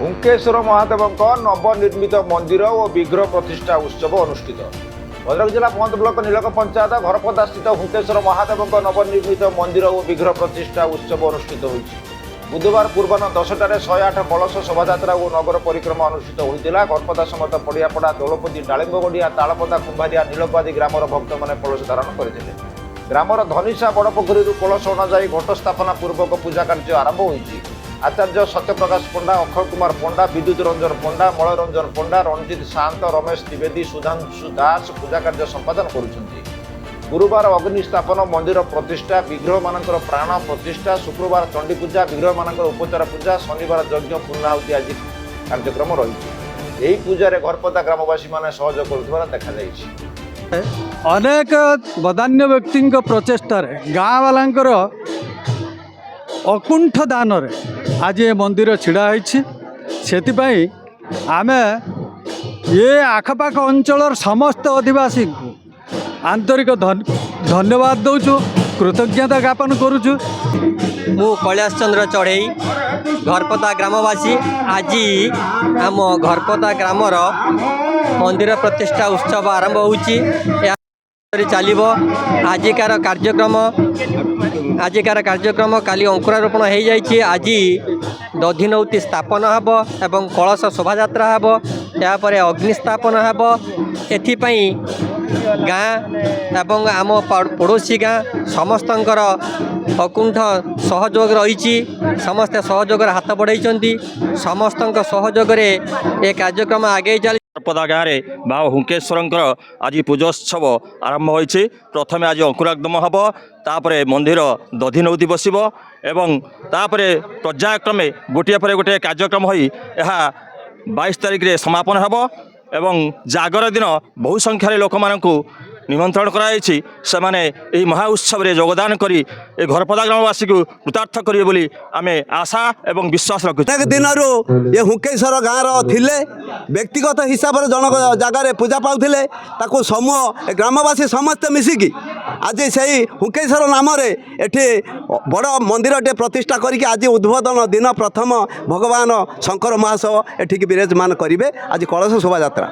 हुंकेश्वर महादेव नवनिर्मित मंदिर और विग्रह प्रतिष्ठा उत्सव अनुष्ठित। भद्रक जिला पहंत ब्लॉक नीलक पंचायत घरपदा स्थित हुंकेश्वर महादेव नवनिर्मित मंदिर और विग्रह प्रतिष्ठा उत्सव अनुष्ठित होइछि। बुधवार पूर्वाह्न 10टार 108 कलश शोभायात्रा और नगर परिक्रमा अनुष्ठित होता। घरपदा समेत पड़ियापड़ा दौलपदी डालिंबगड़िया तालपदा कुंभारिया नीलक आदि ग्रामर भक्त मैंने कलश धारण करते। ग्रामर धनिशा बड़पोखरी कलश अणाई घट स्थापना पूर्वक पूजा कार्य आरंभ होइछि। आचार्य सत्यप्रकाश पंडा, अक्षय कुमार पंडा, विद्युत रंजन पंडा, मलयरंजन पंडा, रणजित शांत, रमेश त्रिवेदी, सुधांशु दास पूजा कार्य संपादन करुछन्ति। गुरुवार अग्नि स्थापन, मंदिर प्रतिष्ठा, विग्रह मानकर प्राण प्रतिष्ठा, शुक्रवार चंडी पूजा, विग्रह मानकर उपचार पूजा, शनिवार यज्ञ पूर्णाहुति आदि कार्यक्रम रही। यही पूजा घरपदा ग्रामवासी माने सहयोग करुवा देखा जाइछि। अनेक बदान्य व्यक्ति प्रचेष्टार गाँ वालांकर अकुंठ दान आज ये मंदिर छिड़ा होती। आम ये आखपाख अंचल समस्त आदिवासी को आंतरिक धन्यवाद दौचु, कृतज्ञता ज्ञापन करुचु। मु कैलाश चंद्र चढ़ई घरपदा ग्रामवासी आज आम घरपदा ग्रामर मंदिर प्रतिष्ठा उत्सव आरंभ होची। चलो आजिकार कार्यक्रम काली अंकुरारोपण हो जाइए। आज दधिनौती स्थापन हेब एवं कलश शोभायात्रा हेब, यापर अग्नि स्थापन हेब। एथिपाई गाँ एवं आम पड़ोसी गाँ समस्तंकर अकुंठ सहयोग रही। समस्ते सहयोगर हाथ बढ़ाई, समस्त सहयोग ये कार्यक्रम आगे चली। घरपदा गाँव में बाबा हुंकेश्वर आज पूजोत्सव आरंभ होइछि। प्रथम आज अंकुरागम हम, तापरे मंदिर दधिनौती बसिब एवं तापरे पर्यायक्रमे गोटे पर गोटे कार्यक्रम होई 22 तारिख रे समापन हेब एवं जागर दिन बहु संख्यार लोक मानकु निमंत्रण कराई। से माने यही महा उत्सव रे योगदान करी ए घरपदा ग्रामवासी को कृतार्थ करिए बोली आमे आशा एवं विश्वास रखु। दिन ये हुंकेश्वर गाँव थिले व्यक्तिगत हिसाब से जनक जगार पूजा पाउथिले, ताकू समूह ग्रामवासी समस्त मिसिकी आज से हुंकेश्वर नाम एठी बड़ मंदिर टे प्रतिष्ठा करके आज उद्बोधन दिन प्रथम भगवान शंकर महासव एठिक विराजमान करेंगे। आज कलश शोभा यात्रा